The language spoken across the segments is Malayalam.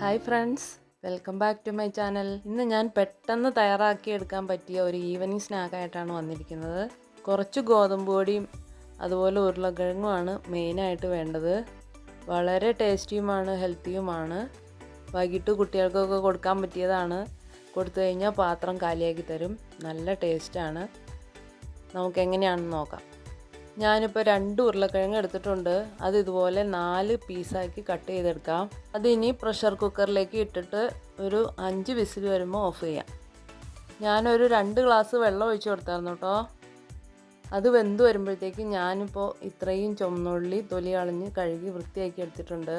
Hi friends, welcome back to my channel. ഇന്ന് ഞാൻ പെട്ടെന്ന് തയ്യാറാക്കിയെടുക്കാൻ പറ്റിയ ഒരു ഈവനിങ് സ്നാക്കായിട്ടാണ് വന്നിരിക്കുന്നത്. കുറച്ച് ഗോതമ്പ് പൊടിയും അതുപോലെ ഉരുളക്കിഴങ്ങുമാണ് മെയിനായിട്ട് വേണ്ടത്. വളരെ ടേസ്റ്റിയുമാണ്, ഹെൽത്തിയുമാണ്. വൈകിട്ട് കുട്ടികൾക്കൊക്കെ കൊടുക്കാൻ പറ്റിയതാണ്. കൊടുത്തു കഴിഞ്ഞാൽ പാത്രം കാലിയാക്കി തരും. നല്ല ടേസ്റ്റാണ്. നമുക്കെങ്ങനെയാണെന്ന് നോക്കാം. ഞാനിപ്പോൾ 2 ഉരുളക്കിഴങ്ങ് എടുത്തിട്ടുണ്ട്. അത് ഇതുപോലെ 4 പീസാക്കി കട്ട് ചെയ്തെടുക്കാം. അതിനി പ്രഷർ കുക്കറിലേക്ക് ഇട്ടിട്ട് ഒരു 5 വിസിൽ വരുമ്പോൾ ഓഫ് ചെയ്യാം. ഞാനൊരു 2 ഗ്ലാസ് വെള്ളം ഒഴിച്ച് കൊടുത്തായിരുന്നു കേട്ടോ. അത് വെന്ത് വരുമ്പോഴത്തേക്ക് ഞാനിപ്പോൾ ഇത്രയും ചുവന്നുള്ളി തൊലി കളഞ്ഞ് കഴുകി വൃത്തിയാക്കി എടുത്തിട്ടുണ്ട്.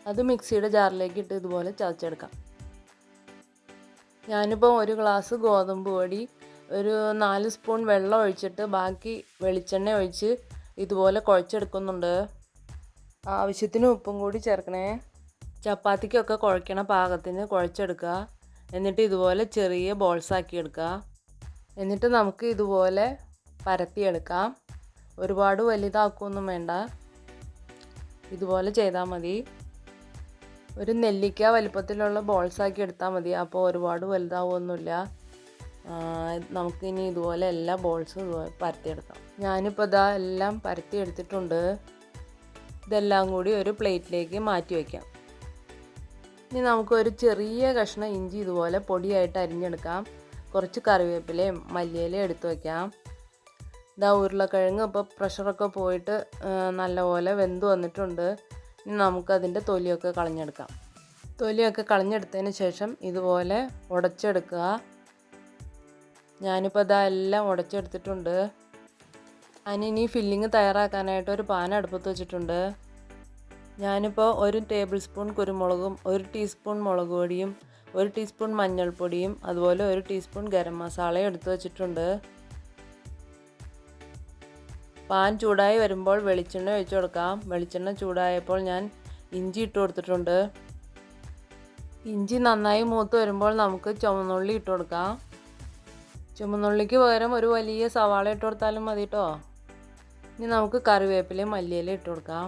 അത് മിക്സിയുടെ ജാറിലേക്ക് ഇട്ട് ഇതുപോലെ ചതച്ചെടുക്കാം. ഞാനിപ്പോൾ ഒരു ഗ്ലാസ് ഗോതമ്പ് പൊടി, ഒരു 4 സ്പൂൺ വെള്ളം ഒഴിച്ചിട്ട് ബാക്കി വെളിച്ചെണ്ണ ഒഴിച്ച് ഇതുപോലെ കുഴച്ചെടുക്കുന്നുണ്ട്. ആവശ്യത്തിന് ഉപ്പും കൂടി ചേർക്കണേ. ചപ്പാത്തിക്കൊക്കെ കുഴക്കണ പാകത്തിന് കുഴച്ചെടുക്കുക. എന്നിട്ട് ഇതുപോലെ ചെറിയ ബോൾസാക്കി എടുക്കുക. എന്നിട്ട് നമുക്ക് ഇതുപോലെ പരത്തിയെടുക്കാം. ഒരുപാട് വലുതാക്കുകയൊന്നും വേണ്ട, ഇതുപോലെ ചെയ്താൽ മതി. ഒരു നെല്ലിക്ക വലിപ്പത്തിലുള്ള ബോൾസാക്കി എടുത്താൽ മതി. അപ്പോൾ ഒരുപാട് വലുതാവുമൊന്നുമില്ല. നമുക്കിനി ഇതുപോലെ എല്ലാ ബോൾസും ഇതുപോലെ പരത്തിയെടുക്കാം. ഞാനിപ്പോൾ ഇതാ എല്ലാം പരത്തി എടുത്തിട്ടുണ്ട്. ഇതെല്ലാം കൂടി ഒരു പ്ലേറ്റിലേക്ക് മാറ്റി വയ്ക്കാം. ഇനി നമുക്കൊരു ചെറിയ കഷ്ണം ഇഞ്ചി ഇതുപോലെ പൊടിയായിട്ട് അരിഞ്ഞെടുക്കാം. കുറച്ച് കറിവേപ്പിലയും മല്ലിയിലയും എടുത്ത് വയ്ക്കാം. ഇതാ ഉരുളക്കിഴങ്ങ് ഇപ്പോൾ പ്രഷറൊക്കെ പോയിട്ട് നല്ലപോലെ വെന്ത് വന്നിട്ടുണ്ട്. ഇനി നമുക്കതിൻ്റെ തൊലിയൊക്കെ കളഞ്ഞെടുക്കാം. തൊലിയൊക്കെ കളഞ്ഞെടുത്തതിന് ശേഷം ഇതുപോലെ ഉടച്ചെടുക്കുക. ഞാനിപ്പോൾ ഇതാ എല്ലാം ഉടച്ചെടുത്തിട്ടുണ്ട്. ഞാനിനി ഫില്ലിങ് തയ്യാറാക്കാനായിട്ട് ഒരു പാൻ അടുപ്പത്ത് വെച്ചിട്ടുണ്ട്. ഞാനിപ്പോൾ 1 ടേബിൾ സ്പൂൺ കുരുമുളകും 1 ടീസ്പൂൺ മുളക് പൊടിയും 1 ടീസ്പൂൺ മഞ്ഞൾപ്പൊടിയും അതുപോലെ 1 ടീസ്പൂൺ ഗരം മസാലയും എടുത്ത് വെച്ചിട്ടുണ്ട്. പാൻ ചൂടായി വരുമ്പോൾ വെളിച്ചെണ്ണ ഒഴിച്ചു കൊടുക്കാം. വെളിച്ചെണ്ണ ചൂടായപ്പോൾ ഞാൻ ഇഞ്ചി ഇട്ട് കൊടുത്തിട്ടുണ്ട്. ഇഞ്ചി നന്നായി മൂത്ത് വരുമ്പോൾ നമുക്ക് ചുവന്നുള്ളി ഇട്ട് കൊടുക്കാം. ചുവന്നുള്ളിക്ക് പകരം ഒരു വലിയ സവാള ഇട്ട് കൊടുത്താലും മതി കേട്ടോ. ഇനി നമുക്ക് കറിവേപ്പിലയും മല്ലിയിലയും ഇട്ട് കൊടുക്കാം.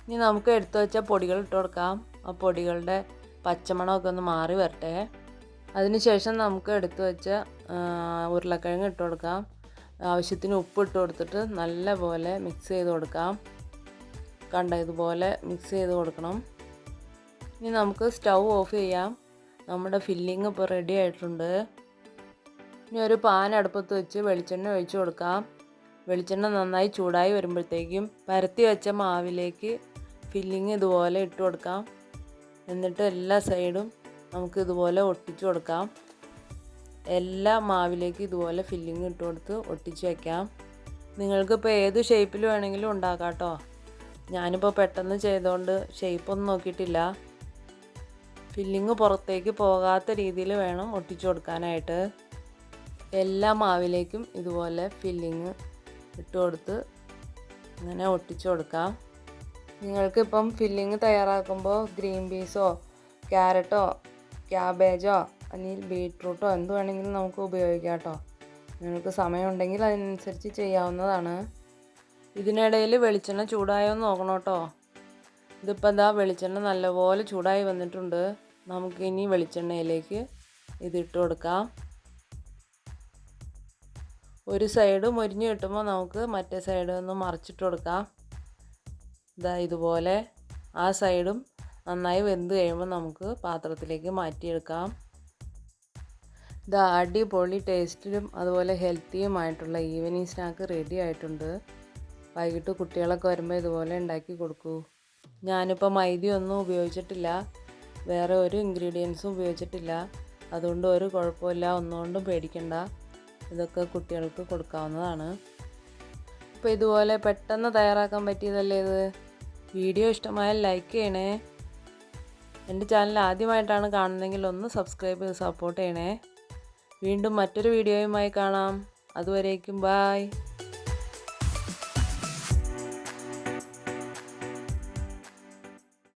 ഇനി നമുക്ക് എടുത്തു വെച്ച പൊടികൾ ഇട്ട് കൊടുക്കാം. ആ പൊടികളുടെ പച്ചമണമൊക്കെ ഒന്ന് മാറി വരട്ടെ. അതിനുശേഷം നമുക്ക് എടുത്തു വെച്ച ഉരുളക്കിഴങ്ങ് ഇട്ട് കൊടുക്കാം. ആവശ്യത്തിന് ഉപ്പ് ഇട്ട് കൊടുത്തിട്ട് നല്ലപോലെ മിക്സ് ചെയ്ത് കൊടുക്കാം. കണ്ട ഇതുപോലെ മിക്സ് ചെയ്ത് കൊടുക്കണം. ഇനി നമുക്ക് സ്റ്റൗ ഓഫ് ചെയ്യാം. നമ്മുടെ ഫില്ലിങ് ഇപ്പോൾ റെഡി ആയിട്ടുണ്ട്. ഇനി ഒരു പാൻ അടുപ്പത്ത് വെച്ച് വെളിച്ചെണ്ണ ഒഴിച്ചു കൊടുക്കാം. വെളിച്ചെണ്ണ നന്നായി ചൂടായി വരുമ്പോഴത്തേക്കും പരത്തി വെച്ച മാവിലേക്ക് ഫില്ലിങ് ഇതുപോലെ ഇട്ട് കൊടുക്കാം. എന്നിട്ട് എല്ലാ സൈഡും നമുക്ക് ഇതുപോലെ ഒട്ടിച്ചു കൊടുക്കാം. എല്ലാ മാവിലേക്ക് ഇതുപോലെ ഫില്ലിങ് ഇട്ട് കൊടുത്ത് ഒട്ടിച്ച് വയ്ക്കാം. നിങ്ങൾക്കിപ്പോൾ ഏത് ഷേപ്പിൽ വേണമെങ്കിലും ഉണ്ടാക്കാം കേട്ടോ. ഞാനിപ്പോൾ പെട്ടെന്ന് ചെയ്തുകൊണ്ട് ഷേപ്പൊന്നും നോക്കിയിട്ടില്ല. ഫില്ലിങ് പുറത്തേക്ക് പോകാത്ത രീതിയിൽ വേണം ഒട്ടിച്ചു കൊടുക്കാനായിട്ട്. എല്ലാ മാവിലേക്കും ഇതുപോലെ ഫില്ലിങ് ഇട്ട് കൊടുത്ത് ഇങ്ങനെ ഒട്ടിച്ചു കൊടുക്കാം. നിങ്ങൾക്കിപ്പം ഫില്ലിങ് തയ്യാറാക്കുമ്പോൾ ഗ്രീൻ പീസോ ക്യാരറ്റോ ക്യാബേജോ അല്ലെങ്കിൽ ബീട്രൂട്ടോ എന്ത് വേണമെങ്കിലും നമുക്ക് ഉപയോഗിക്കാം കേട്ടോ. നിങ്ങൾക്ക് സമയമുണ്ടെങ്കിൽ അതിനനുസരിച്ച് ചെയ്യാവുന്നതാണ്. ഇതിനിടയിൽ വെളിച്ചെണ്ണ ചൂടായോ എന്ന് നോക്കണം കേട്ടോ. ഇതിപ്പോൾ എന്താ വെളിച്ചെണ്ണ നല്ലപോലെ ചൂടായി വന്നിട്ടുണ്ട്. നമുക്കിനി വെളിച്ചെണ്ണയിലേക്ക് ഇതിട്ട് കൊടുക്കാം. ഒരു സൈഡ് മൊരിഞ്ഞ് കിട്ടുമ്പോൾ നമുക്ക് മറ്റേ സൈഡ് ഒന്ന് മറിച്ചിട്ട് കൊടുക്കാം. ഇതാ ഇതുപോലെ ആ സൈഡും നന്നായി വെന്ത് കഴിയുമ്പോൾ നമുക്ക് പാത്രത്തിലേക്ക് മാറ്റിയെടുക്കാം. ഇതാ അടിപൊളി ടേസ്റ്റിലും അതുപോലെ ഹെൽത്തിയുമായിട്ടുള്ള ഈവനിങ് സ്നാക്ക് റെഡി ആയിട്ടുണ്ട്. വൈകിട്ട് കുട്ടികളൊക്കെ വരുമ്പോൾ ഇതുപോലെ ഉണ്ടാക്കി കൊടുക്കൂ. ഞാനിപ്പോൾ മൈദയൊന്നും ഉപയോഗിച്ചിട്ടില്ല, വേറെ ഒരു ഇൻഗ്രീഡിയൻസും ഉപയോഗിച്ചിട്ടില്ല. അതുകൊണ്ട് ഒരു കുഴപ്പമില്ല, ഒന്നുകൊണ്ടും പേടിക്കണ്ട. ഇതൊക്കെ കുട്ടികൾക്ക് കൊടുക്കാവുന്നതാണ്. അപ്പോൾ ഇതുപോലെ പെട്ടെന്ന് തയ്യാറാക്കാൻ പറ്റിയതല്ലേ ഇത്. വീഡിയോ ഇഷ്ടമായാൽ ലൈക്ക് ചെയ്യണേ. എൻ്റെ ചാനൽ ആദ്യമായിട്ടാണ് കാണുന്നതെങ്കിൽ ഒന്ന് സബ്സ്ക്രൈബ് ചെയ്ത് സപ്പോർട്ട് ചെയ്യണേ. വീണ്ടും മറ്റൊരു വീഡിയോയുമായി കാണാം. അതുവരേക്കും ബായ്.